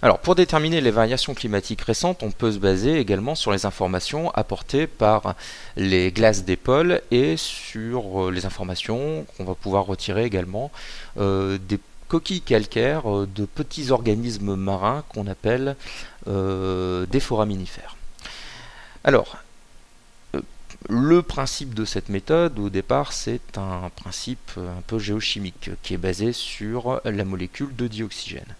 Alors, pour déterminer les variations climatiques récentes, on peut se baser également sur les informations apportées par les glaces des pôles et sur les informations qu'on va pouvoir retirer également des coquilles calcaires de petits organismes marins qu'on appelle des foraminifères. Alors, le principe de cette méthode, au départ, c'est un principe un peu géochimique qui est basé sur la molécule de dioxygène.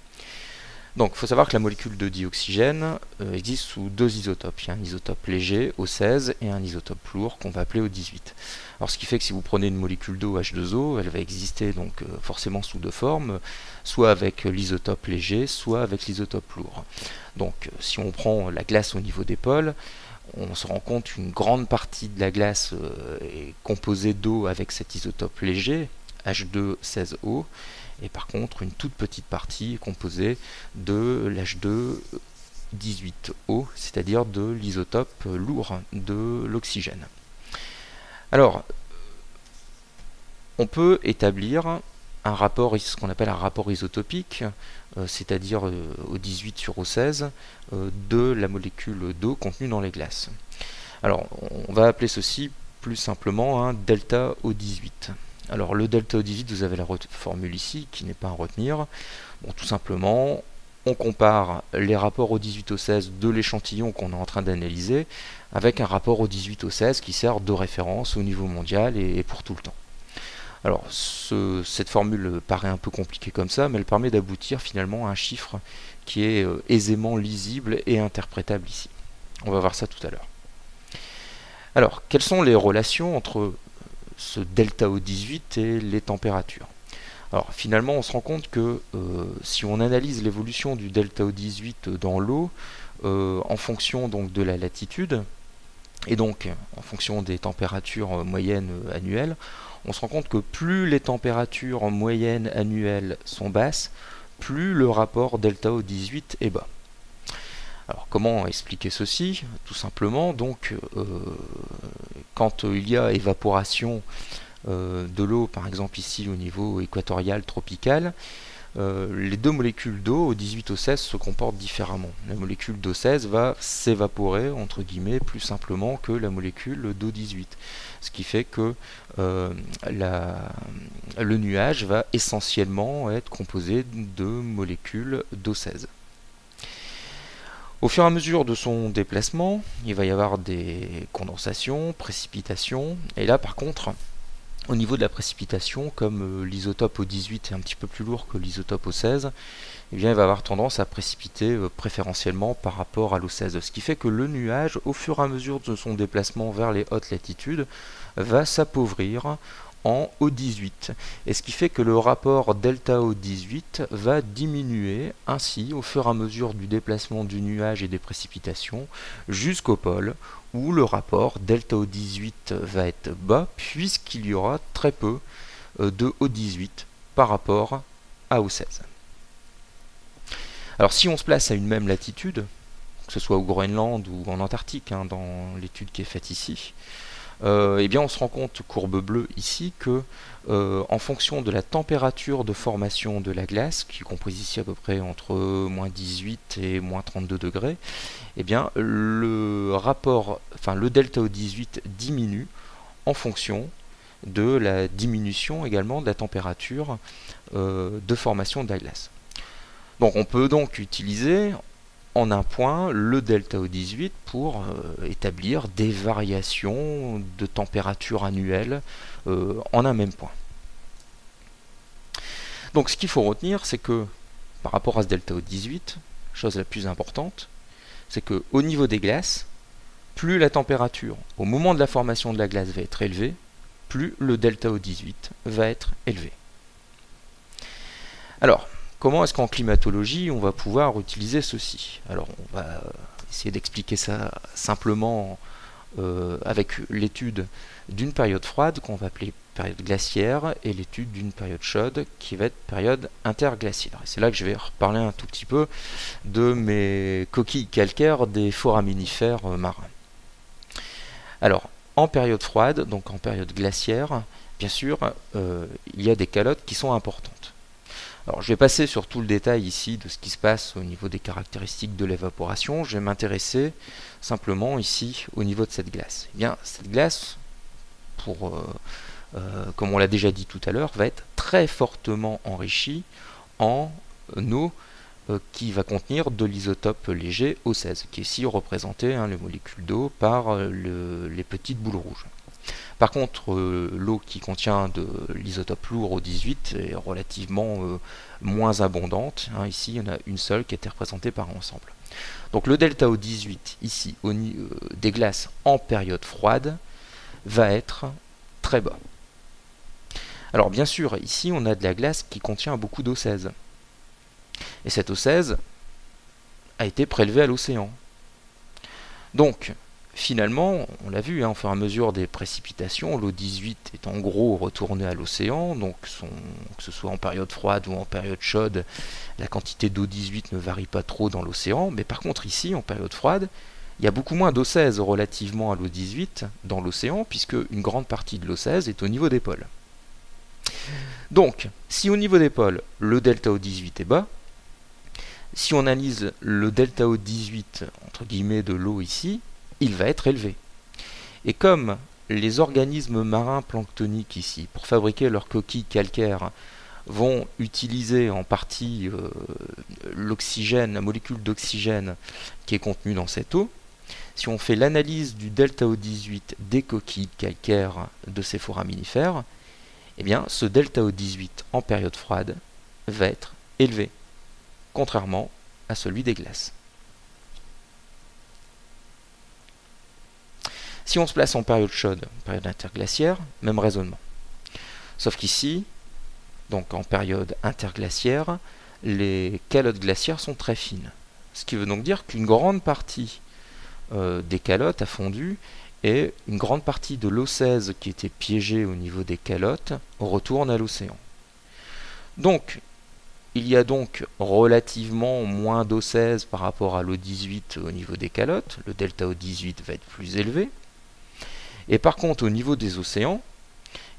Donc, il faut savoir que la molécule de dioxygène existe sous deux isotopes. Il y a un isotope léger, O16, et un isotope lourd qu'on va appeler O18. Alors, ce qui fait que si vous prenez une molécule d'eau, H2O, elle va exister donc forcément sous deux formes, soit avec l'isotope léger, soit avec l'isotope lourd. Donc, si on prend la glace au niveau des pôles, on se rend compte qu'une grande partie de la glace est composée d'eau avec cet isotope léger, H216O, et par contre une toute petite partie est composée de l'H218O, c'est-à-dire de l'isotope lourd de l'oxygène. Alors, on peut établir un rapport, ce qu'on appelle un rapport isotopique, c'est-à-dire O18 sur O16, de la molécule d'eau contenue dans les glaces. Alors, on va appeler ceci plus simplement un delta O18. Alors, le delta O18, vous avez la formule ici, qui n'est pas à retenir. Bon, tout simplement, on compare les rapports O18-O16 de l'échantillon qu'on est en train d'analyser avec un rapport O18-O16 qui sert de référence au niveau mondial et pour tout le temps. Alors, cette formule paraît un peu compliquée comme ça, mais elle permet d'aboutir finalement à un chiffre qui est aisément lisible et interprétable ici. On va voir ça tout à l'heure. Alors, quelles sont les relations entre ce delta O18 et les températures? Alors, finalement, on se rend compte que si on analyse l'évolution du delta O18 dans l'eau, en fonction donc de la latitude, et donc en fonction des températures moyennes annuelles, on se rend compte que plus les températures moyennes annuelles sont basses, plus le rapport delta O18 est bas. Alors comment expliquer ceci? Tout simplement, donc quand il y a évaporation de l'eau, par exemple ici au niveau équatorial tropical, les deux molécules d'eau, O18 O16, se comportent différemment. La molécule d'O16 va s'évaporer, entre guillemets, plus simplement que la molécule d'O18. Ce qui fait que le nuage va essentiellement être composé de molécules d'O16. Au fur et à mesure de son déplacement, il va y avoir des condensations, précipitations, et là par contre, au niveau de la précipitation, comme l'isotope O18 est un petit peu plus lourd que l'isotope O16, eh bien, il va avoir tendance à précipiter préférentiellement par rapport à l'O16. Ce qui fait que le nuage, au fur et à mesure de son déplacement vers les hautes latitudes, va s'appauvrir en O18. Et ce qui fait que le rapport delta O18 va diminuer ainsi au fur et à mesure du déplacement du nuage et des précipitations jusqu'au pôle, où le rapport delta O18 va être bas puisqu'il y aura très peu de O18 par rapport à O16. Alors si on se place à une même latitude, que ce soit au Groenland ou en Antarctique, dans l'étude qui est faite ici, eh bien on se rend compte, courbe bleue ici, que en fonction de la température de formation de la glace, qui est comprise ici à peu près entre moins 18 et moins 32 degrés, eh bien le delta O18 diminue en fonction de la diminution également de la température de formation de la glace. Donc on peut donc utiliser en un point le delta O18 pour établir des variations de température annuelle en un même point. Donc ce qu'il faut retenir, c'est que par rapport à ce delta O18, chose la plus importante, c'est qu'au niveau des glaces, plus la température au moment de la formation de la glace va être élevée, plus le delta O18 va être élevé. Alors, comment est-ce qu'en climatologie on va pouvoir utiliser ceci? Alors on va essayer d'expliquer ça simplement avec l'étude d'une période froide qu'on va appeler période glaciaire et l'étude d'une période chaude qui va être période interglaciaire. C'est là que je vais reparler un tout petit peu de mes coquilles calcaires des foraminifères marins. Alors en période froide, donc en période glaciaire, bien sûr, il y a des calottes qui sont importantes. Alors, je vais passer sur tout le détail ici de ce qui se passe au niveau des caractéristiques de l'évaporation. Je vais m'intéresser simplement ici au niveau de cette glace. Eh bien, cette glace, comme on l'a déjà dit tout à l'heure, va être très fortement enrichie en eau qui va contenir de l'isotope léger O16, qui est ici représenté, les molécules d'eau, par les petites boules rouges. Par contre, l'eau qui contient de l'isotope lourd O18 est relativement moins abondante. Ici, il y en a une seule qui a été représentée par ensemble. Donc le delta O18, ici, des glaces en période froide, va être très bas. Alors bien sûr, ici, on a de la glace qui contient beaucoup d'O16. Et cette O16 a été prélevée à l'océan. Donc, finalement, on l'a vu, au fur et à mesure des précipitations, l'eau 18 est en gros retournée à l'océan, donc que ce soit en période froide ou en période chaude, la quantité d'eau 18 ne varie pas trop dans l'océan, mais par contre ici, en période froide, il y a beaucoup moins d'eau 16 relativement à l'eau 18 dans l'océan, puisque une grande partie de l'eau 16 est au niveau des pôles. Donc, si au niveau des pôles, le delta O18 est bas, si on analyse le delta O18 entre guillemets de l'eau ici, il va être élevé. Et comme les organismes marins planctoniques ici, pour fabriquer leurs coquilles calcaires, vont utiliser en partie l'oxygène, la molécule d'oxygène qui est contenue dans cette eau, si on fait l'analyse du delta O18 des coquilles calcaires de ces foraminifères, eh bien ce delta O18 en période froide va être élevé, contrairement à celui des glaces. Si on se place en période chaude, période interglaciaire, même raisonnement. Sauf qu'ici, donc en période interglaciaire, les calottes glaciaires sont très fines. Ce qui veut donc dire qu'une grande partie des calottes a fondu et une grande partie de l'eau 16 qui était piégée au niveau des calottes retourne à l'océan. Donc, il y a donc relativement moins d'eau 16 par rapport à l'eau 18 au niveau des calottes. Le delta O18 va être plus élevé. Et par contre, au niveau des océans,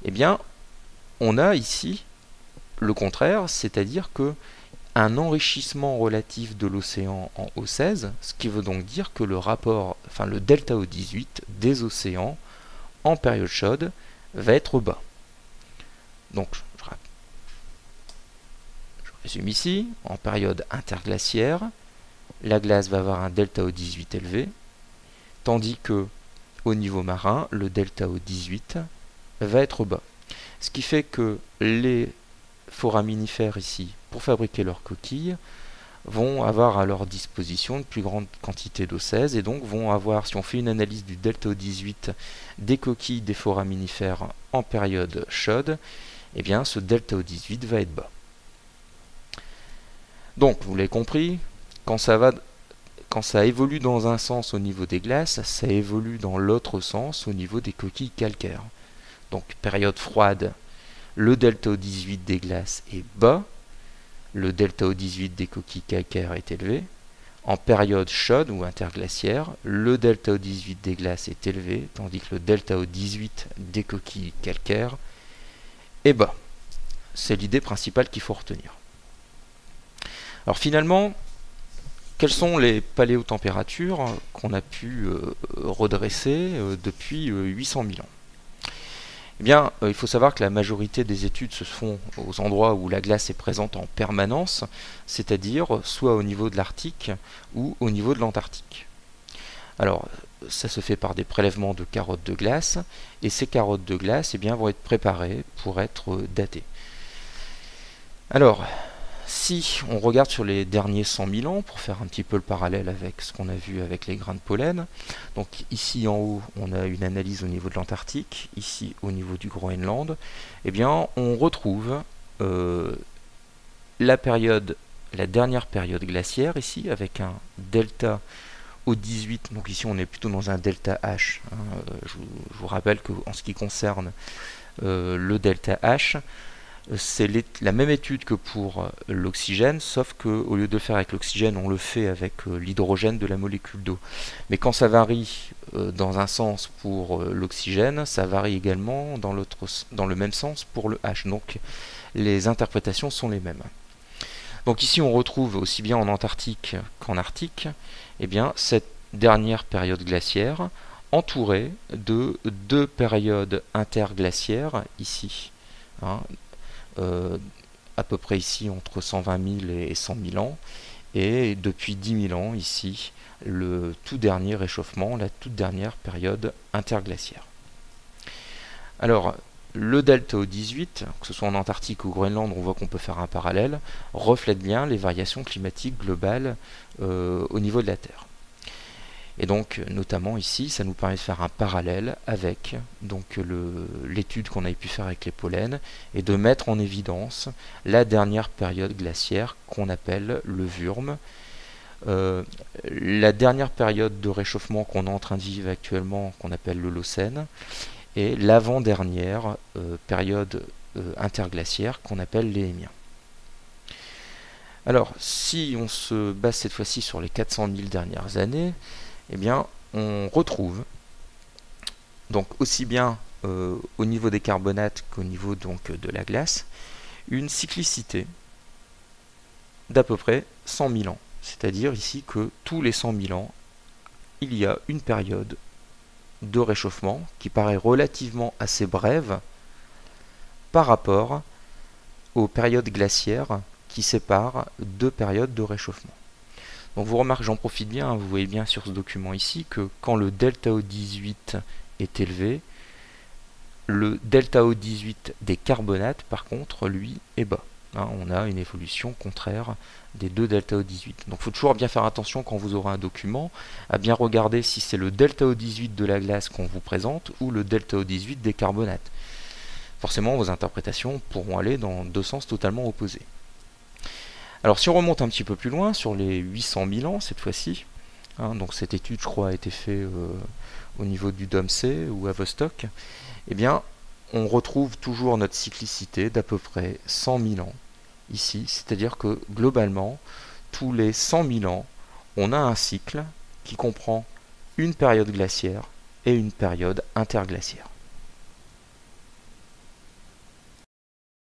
eh bien, on a ici le contraire, c'est-à-dire que un enrichissement relatif de l'océan en O16, ce qui veut donc dire que le delta O18 des océans en période chaude va être bas. Donc, je résume ici, en période interglaciaire, la glace va avoir un delta O18 élevé, tandis que au niveau marin, le delta O18 va être bas. Ce qui fait que les foraminifères ici, pour fabriquer leurs coquilles, vont avoir à leur disposition une plus grande quantité d'eau 16 et donc vont avoir, si on fait une analyse du delta O18 des coquilles des foraminifères en période chaude, eh bien ce delta O18 va être bas. Donc, vous l'avez compris, quand ça évolue dans un sens au niveau des glaces, ça évolue dans l'autre sens au niveau des coquilles calcaires. Donc, période froide, le delta O18 des glaces est bas, le delta O18 des coquilles calcaires est élevé. En période chaude ou interglaciaire, le delta O18 des glaces est élevé, tandis que le delta O18 des coquilles calcaires est bas. C'est l'idée principale qu'il faut retenir. Alors finalement, quelles sont les paléotempératures qu'on a pu redresser depuis 800 000 ans? Eh bien, il faut savoir que la majorité des études se font aux endroits où la glace est présente en permanence, c'est-à-dire soit au niveau de l'Arctique ou au niveau de l'Antarctique. Alors, ça se fait par des prélèvements de carottes de glace, et ces carottes de glace vont être préparées pour être datées. Alors, si on regarde sur les derniers 100 000 ans, pour faire un petit peu le parallèle avec ce qu'on a vu avec les grains de pollen, donc ici en haut, on a une analyse au niveau de l'Antarctique, ici au niveau du Groenland, eh bien on retrouve la dernière période glaciaire, ici, avec un delta O18, donc ici on est plutôt dans un delta H, je vous rappelle qu'en ce qui concerne le delta H, c'est la même étude que pour l'oxygène, sauf qu'au lieu de le faire avec l'oxygène, on le fait avec l'hydrogène de la molécule d'eau. Mais quand ça varie dans un sens pour l'oxygène, ça varie également dans le même sens pour le H. Donc les interprétations sont les mêmes. Donc ici on retrouve aussi bien en Antarctique qu'en Arctique, eh bien, cette dernière période glaciaire entourée de deux périodes interglaciaires ici, hein, à peu près ici entre 120 000 et 100 000 ans, et depuis 10 000 ans ici, le tout dernier réchauffement, la toute dernière période interglaciaire. Alors, le delta O18, que ce soit en Antarctique ou au Groenland, on voit qu'on peut faire un parallèle, reflète bien les variations climatiques globales au niveau de la Terre. Et donc, notamment ici, ça nous permet de faire un parallèle avec l'étude qu'on avait pu faire avec les pollens et de mettre en évidence la dernière période glaciaire qu'on appelle le Würm. La dernière période de réchauffement qu'on est en train de vivre actuellement, qu'on appelle l'Holocène, et l'avant-dernière période interglaciaire qu'on appelle l'Éémien. Alors, si on se base cette fois-ci sur les 400 000 dernières années, eh bien, on retrouve, donc aussi bien au niveau des carbonates qu'au niveau donc, de la glace, une cyclicité d'à peu près 100 000 ans. C'est-à-dire ici que tous les 100 000 ans, il y a une période de réchauffement qui paraît relativement assez brève par rapport aux périodes glaciaires qui séparent deux périodes de réchauffement. Donc vous remarquez, j'en profite bien, vous voyez bien sur ce document ici que quand le delta O18 est élevé, le delta O18 des carbonates par contre lui est bas. On a une évolution contraire des deux delta O18. Donc il faut toujours bien faire attention quand vous aurez un document, à bien regarder si c'est le delta O18 de la glace qu'on vous présente ou le delta O18 des carbonates. Forcément vos interprétations pourront aller dans deux sens totalement opposés. Alors si on remonte un petit peu plus loin, sur les 800 000 ans cette fois-ci, donc cette étude je crois a été faite au niveau du Domsée ou à Vostok, eh bien on retrouve toujours notre cyclicité d'à peu près 100 000 ans ici, c'est-à-dire que globalement, tous les 100 000 ans, on a un cycle qui comprend une période glaciaire et une période interglaciaire.